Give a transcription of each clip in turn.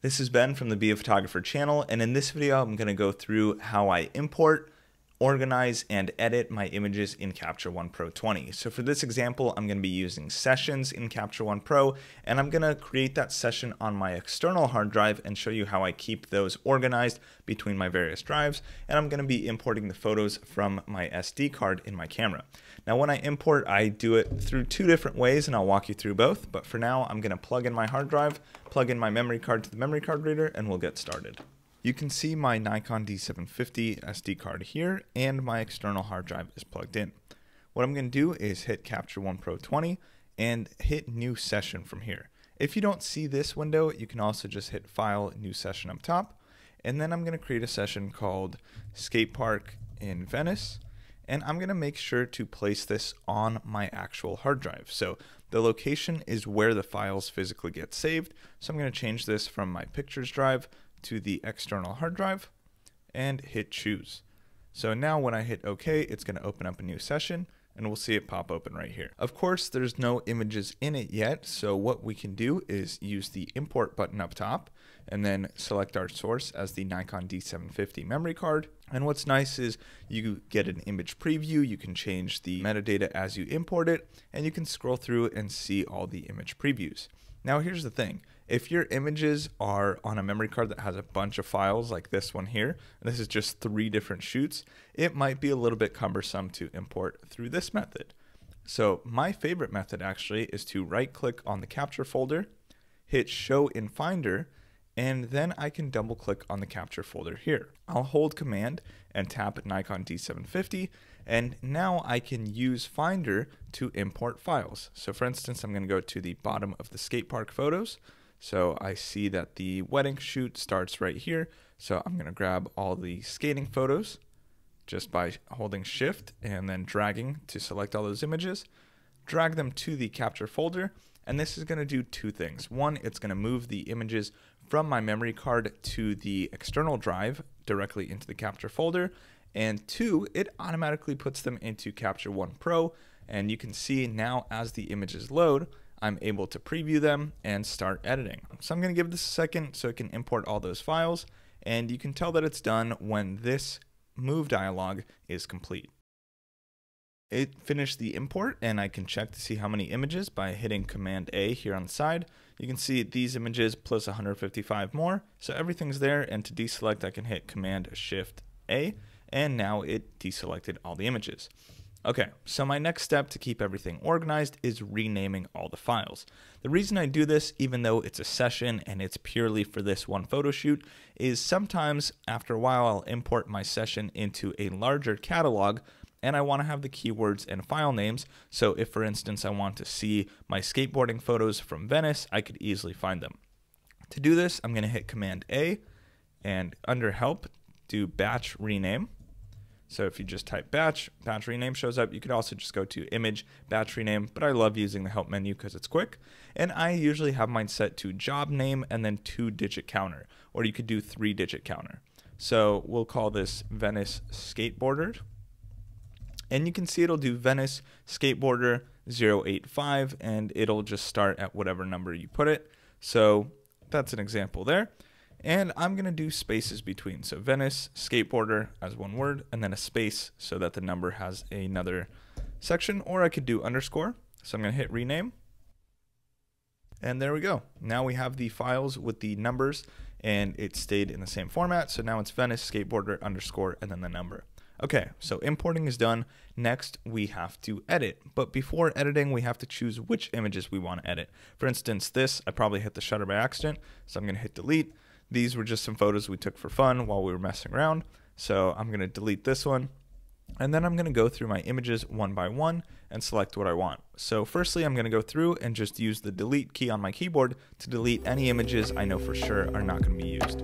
This is Ben from the Be a Photographer channel, and in this video I'm going to go through how I import, organize, and edit my images in Capture One Pro 20. So for this example, I'm going to be using sessions in Capture One Pro, and I'm going to create that session on my external hard drive and show you how I keep those organized between my various drives, and I'm going to be importing the photos from my SD card in my camera. Now when I import, I do it through two different ways, and I'll walk you through both, but for now I'm going to plug in my hard drive, plug in my memory card to the memory card reader, and we'll get started. You can see my Nikon D750 SD card here, and my external hard drive is plugged in. What I'm going to do is hit Capture One Pro 20 and hit New Session from here. If you don't see this window, you can also just hit File, New Session up top, and then I'm going to create a session called Skate Park in Venice, and I'm going to make sure to place this on my actual hard drive. So the location is where the files physically get saved, so I'm going to change this from my pictures drive to the external hard drive and hit choose. So now when I hit OK, it's going to open up a new session, and we'll see it pop open right here. Of course, there's no images in it yet, so what we can do is use the import button up top and then select our source as the Nikon D750 memory card. And what's nice is you get an image preview, you can change the metadata as you import it, and you can scroll through and see all the image previews. Now here's the thing, if your images are on a memory card that has a bunch of files like this one here, and this is just 3 different shoots, it might be a little bit cumbersome to import through this method. So my favorite method actually is to right click on the capture folder, hit show in Finder, and then I can double click on the capture folder here. I'll hold Command and tap Nikon D750, and now I can use Finder to import files. So for instance, I'm going to go to the bottom of the skate park photos. So I see that the wedding shoot starts right here. So I'm going to grab all the skating photos just by holding Shift and then dragging to select all those images, drag them to the capture folder, and this is going to do 2 things. One, it's going to move the images from my memory card to the external drive directly into the capture folder, and 2, it automatically puts them into Capture One Pro, and you can see now as the images load, I'm able to preview them and start editing. So I'm going to give this a second so it can import all those files, and you can tell that it's done when this move dialog is complete. It finished the import, and I can check to see how many images by hitting Command A here on the side. You can see these images plus 155 more, so everything's there, and to deselect I can hit Command Shift A, and now it deselected all the images. Okay, so my next step to keep everything organized is renaming all the files. The reason I do this, even though it's a session and it's purely for this one photo shoot, is sometimes after a while I'll import my session into a larger catalog, and I want to have the keywords and file names, so if for instance I want to see my skateboarding photos from Venice, I could easily find them. To do this, I'm going to hit Command A, and under Help, do Batch Rename. So if you just type Batch Rename shows up. You could also just go to Image, Batch Rename, but I love using the Help menu because it's quick. And I usually have mine set to job name and then 2-digit counter, or you could do 3-digit counter. So we'll call this Venice Skateboarder. And you can see it'll do Venice Skateboarder 085, and it'll just start at whatever number you put it. So that's an example there. And I'm going to do spaces between. So Venice Skateboarder as one word, and then a space so that the number has another section, or I could do underscore. So I'm going to hit rename. And there we go. Now we have the files with the numbers, and it stayed in the same format. So now it's Venice Skateboarder underscore and then the number. Okay, so importing is done. Next, we have to edit. But before editing, we have to choose which images we want to edit. For instance, this, I probably hit the shutter by accident, so I'm going to hit delete. These were just some photos we took for fun while we were messing around. So I'm going to delete this one. And then I'm going to go through my images one by one and select what I want. So firstly, I'm going to go through and just use the delete key on my keyboard to delete any images I know for sure are not going to be used.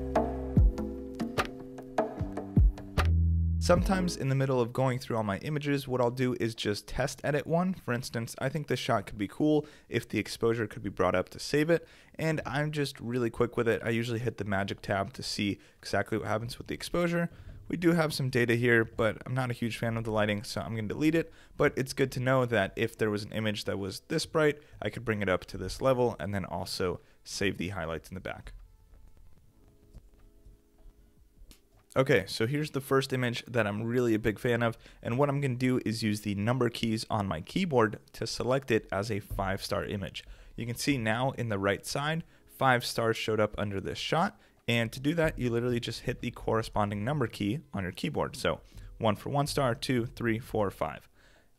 Sometimes in the middle of going through all my images, what I'll do is just test edit one. For instance, I think this shot could be cool if the exposure could be brought up to save it, and I'm just really quick with it. I usually hit the magic tab to see exactly what happens with the exposure. We do have some data here, but I'm not a huge fan of the lighting, so I'm going to delete it. But it's good to know that if there was an image that was this bright, I could bring it up to this level and then also save the highlights in the back. Okay, so here's the first image that I'm really a big fan of, and what I'm going to do is use the number keys on my keyboard to select it as a 5-star image. You can see now in the right side, 5 stars showed up under this shot, and to do that, you literally just hit the corresponding number key on your keyboard. So 1 for 1 star, 2, 3, 4, 5.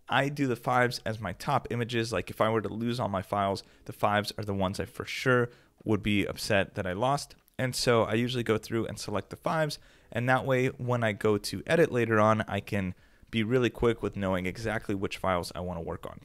I do the 5s as my top images. Like if I were to lose all my files, the 5s are the ones I for sure would be upset that I lost. And so I usually go through and select the 5s, and that way when I go to edit later on, I can be really quick with knowing exactly which files I want to work on.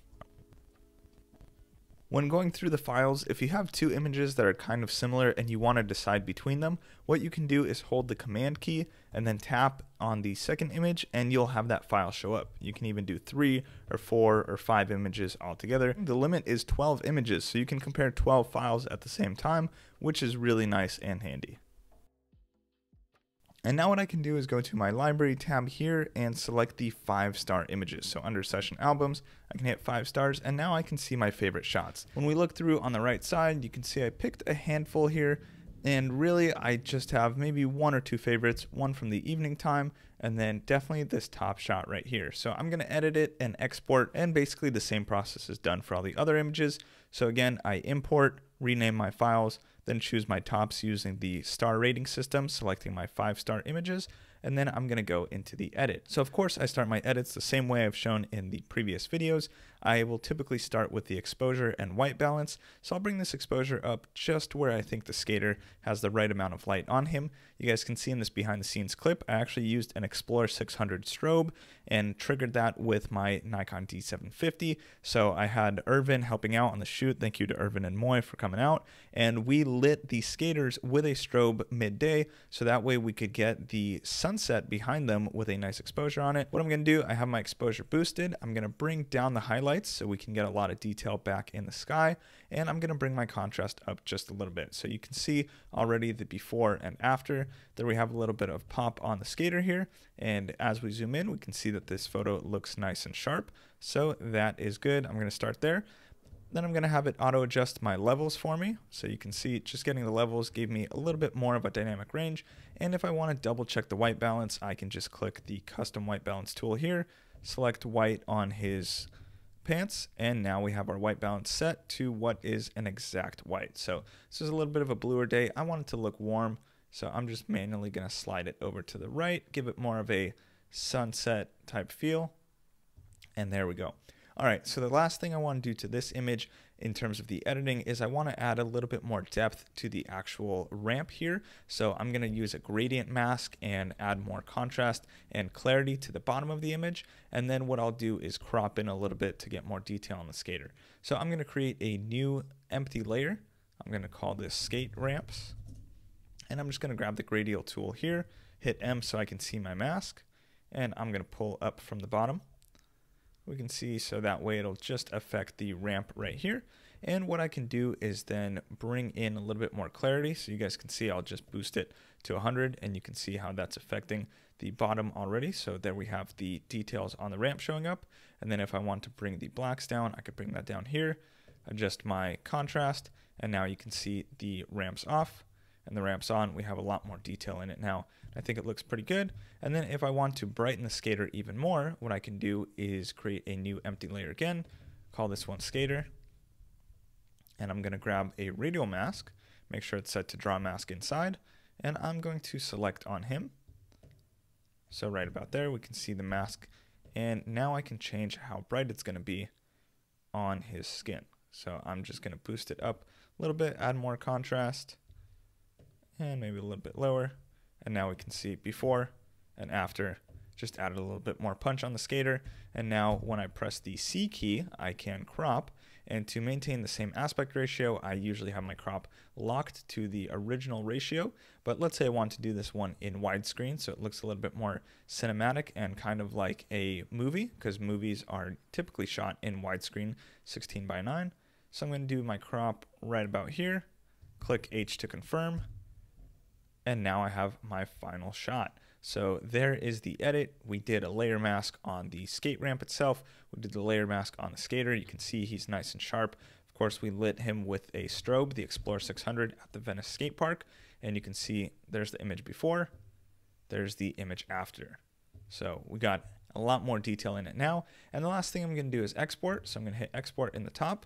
When going through the files, if you have two images that are kind of similar and you want to decide between them, what you can do is hold the command key and then tap on the second image and you'll have that file show up. You can even do 3 or 4 or 5 images altogether. The limit is 12 images, so you can compare 12 files at the same time, which is really nice and handy. And now what I can do is go to my library tab here and select the 5-star images. So under session albums, I can hit 5 stars, and now I can see my favorite shots. When we look through on the right side, you can see I picked a handful here, and really I just have maybe 1 or 2 favorites, one from the evening time, and then definitely this top shot right here. So I'm gonna edit it and export, and basically the same process is done for all the other images. So again, I import, rename my files, then choose my tops using the star rating system, selecting my 5-star images, and then I'm gonna go into the edit. So of course I start my edits the same way I've shown in the previous videos. I will typically start with the exposure and white balance. So I'll bring this exposure up just where I think the skater has the right amount of light on him. You guys can see in this behind the scenes clip, I actually used an Explorer 600 strobe and triggered that with my Nikon D750. So I had Irvin helping out on the shoot. Thank you to Irvin and Moy for coming out. And we lit the skaters with a strobe midday, so that way we could get the sunset behind them with a nice exposure on it. What I'm gonna do, I have my exposure boosted. I'm gonna bring down the highlights so we can get a lot of detail back in the sky, and I'm gonna bring my contrast up just a little bit. So you can see already the before and after. There we have a little bit of pop on the skater here, and as we zoom in, we can see that this photo looks nice and sharp. So that is good. I'm gonna start there. Then I'm going to have it auto adjust my levels for me. So you can see just getting the levels gave me a little bit more of a dynamic range. And if I want to double check the white balance, I can just click the custom white balance tool here, select white on his pants, and now we have our white balance set to what is an exact white. So this is a little bit of a bluer day. I want it to look warm, so I'm just manually going to slide it over to the right, give it more of a sunset type feel, and there we go. All right, so the last thing I want to do to this image in terms of the editing is I want to add a little bit more depth to the actual ramp here. So I'm going to use a gradient mask and add more contrast and clarity to the bottom of the image. And then what I'll do is crop in a little bit to get more detail on the skater. So I'm going to create a new empty layer. I'm going to call this skate ramps. And I'm just going to grab the Radial tool here, hit M so I can see my mask. And I'm going to pull up from the bottom. We can see, so that way it'll just affect the ramp right here. And what I can do is then bring in a little bit more clarity. So you guys can see I'll just boost it to 100 and you can see how that's affecting the bottom already. So there we have the details on the ramp showing up. And then if I want to bring the blacks down, I could bring that down here, adjust my contrast, and now you can see the ramps off and the ramps on. We have a lot more detail in it now. I think it looks pretty good. And then if I want to brighten the skater even more, what I can do is create a new empty layer again, call this one skater. And I'm going to grab a radial mask, make sure it's set to draw mask inside, and I'm going to select on him. So right about there, we can see the mask. And now I can change how bright it's going to be on his skin. So I'm just going to boost it up a little bit, add more contrast, and maybe a little bit lower. And now we can see before and after, just added a little bit more punch on the skater. And now when I press the C key, I can crop. And to maintain the same aspect ratio, I usually have my crop locked to the original ratio. But let's say I want to do this one in widescreen, so it looks a little bit more cinematic and kind of like a movie, because movies are typically shot in widescreen 16:9. So I'm going to do my crop right about here, click H to confirm. And now I have my final shot. So there is the edit. We did a layer mask on the skate ramp itself. We did the layer mask on the skater. You can see he's nice and sharp. Of course, we lit him with a strobe, the Explorer 600 at the Venice skate park. And you can see there's the image before there's the image after. So we got a lot more detail in it now. And the last thing I'm going to do is export. So I'm going to hit export in the top,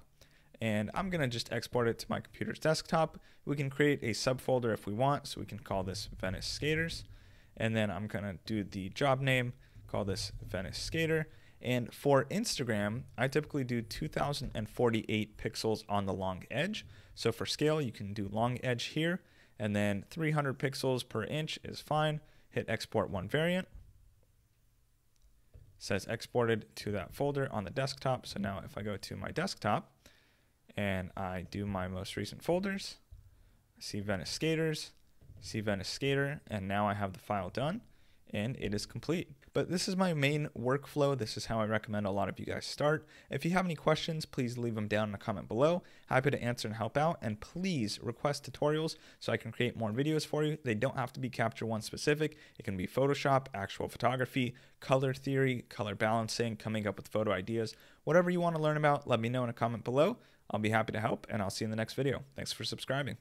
and I'm going to just export it to my computer's desktop. We can create a subfolder if we want. So we can call this Venice Skaters. And then I'm going to do the job name, call this Venice Skater. And for Instagram, I typically do 2048 pixels on the long edge. So for scale, you can do long edge here, and then 300 pixels per inch is fine. Hit export one variant. It says exported to that folder on the desktop. So now if I go to my desktop and I do my most recent folders, I see Venice Skaters, see Venice Skater, and now I have the file done and it is complete. But this is my main workflow. This is how I recommend a lot of you guys start. If you have any questions, please leave them down in a comment below. Happy to answer and help out. And please request tutorials so I can create more videos for you. They don't have to be Capture One specific. It can be Photoshop, actual photography, color theory, color balancing, coming up with photo ideas. Whatever you want to learn about, let me know in a comment below. I'll be happy to help, and I'll see you in the next video. Thanks for subscribing.